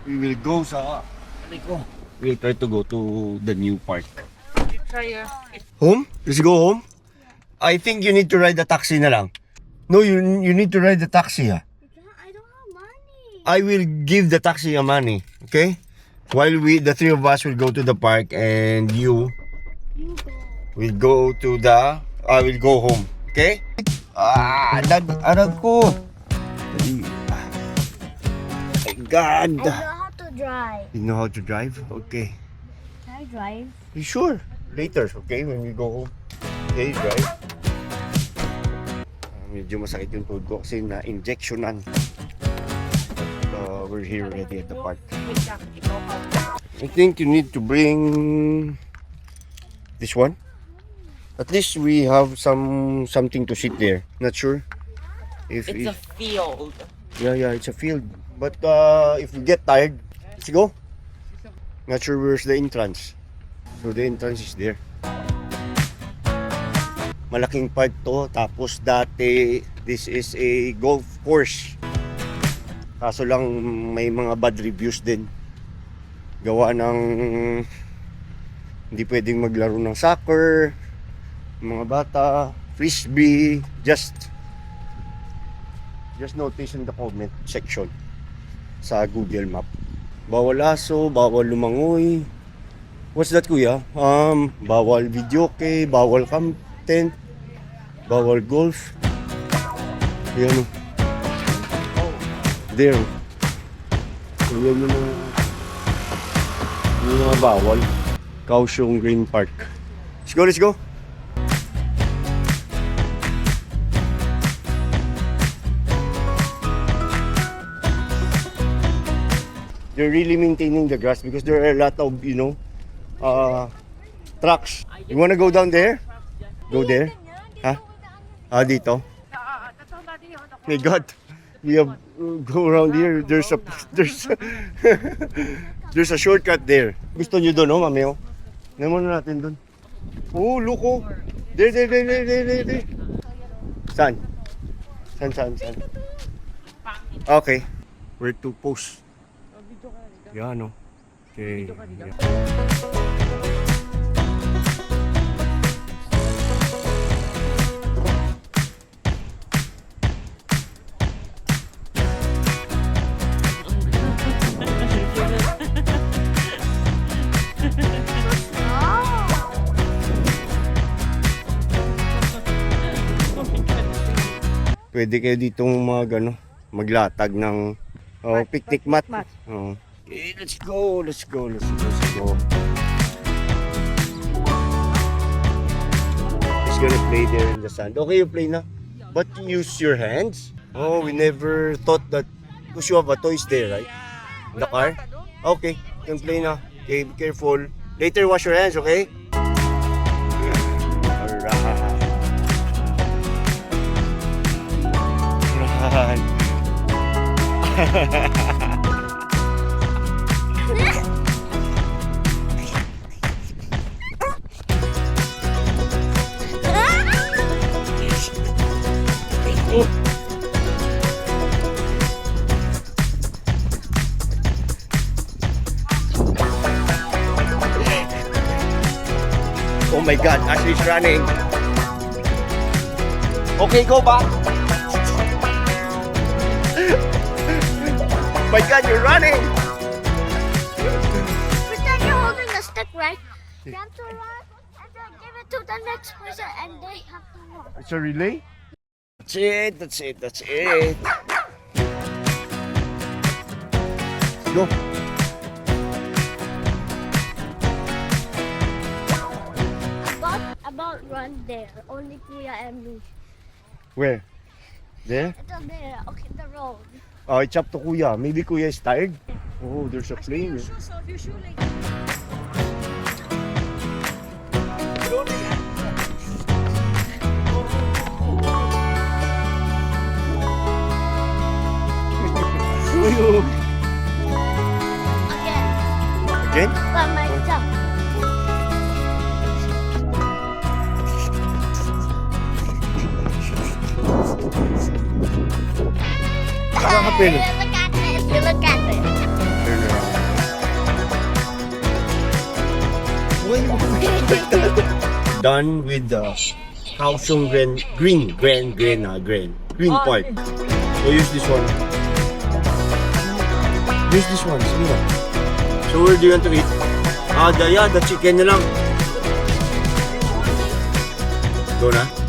we will go sa... We'll try to go to the new park. Home? Let's go home? I think you need to ride the taxi na lang. No, you need to ride the taxi. I don't have money. I will give the taxi a money, okay? While the three of us will go to the park and you You go. will go to the... I will go home, okay? Arag ko. My God. I know how to drive. You know how to drive? Okay. Can I drive? You sure? Later, okay? When we go home. Okay, drive. Medyo masakit yung tuhod ko kasi na-injectionan. We're here already at the park. I think you need to bring this one. At least we have something to sit there. Not sure. It's a field. Yeah, it's a field. But if we get tired, let's go. Not sure where's the entrance. So the entrance is there. Malaking park to. Tapos dati, this is a golf course. Kaso lang may mga bad reviews din. Gawa ng hindi pwedeng maglaro ng soccer, mga bata, frisbee, just notice in the comment section sa Google Map. Bawal aso, bawal lumangoy. What's that, kuya? Bawal videoke, bawal content, bawal golf. Ayan o. There. Ayan yung mga bawal. Kaohsiung Green Park. Let's go. They're really maintaining the grass because there are a lot of, trucks. You wanna go down there? Go there? Ha? Dito? My God. We have go around here. There's there's a shortcut there. Gusto niyo doon, oh, mami, oh. Naman natin doon. Oh, look, oh. There. Saan? Okay. Where to post? Yan, oh. Okay. Yeah. Pwede kayo ditong maglatag ng picnic mat. Oh. Okay, let's go. He's gonna play there in the sand. Okay, you play na. But use your hands. Oh, we never thought that. Because you have a toys there, right? In the car? Okay, you can play na. Okay, be careful. Later, wash your hands, okay? Alright. Oh my God, Ashley's running. Okay, go back. My God, you're running. Pretend you're holding a stick, right? You have to run and then give it to the next person and they have to walk. It's a relay? That's it. Go. About run there. Only Kuya and me. Where? There? Ito there. Okay, the road. Oh, it's up to Kuya. Maybe Kuya is tired. Oh, there's a plane. Again. Again? By myself. What happened? Look at it. If you look at it. Turn around. done with the Kaohsiung green part. So use this one. Use this one, sige na. So where do you want to eat? The chicken na lang. Go na?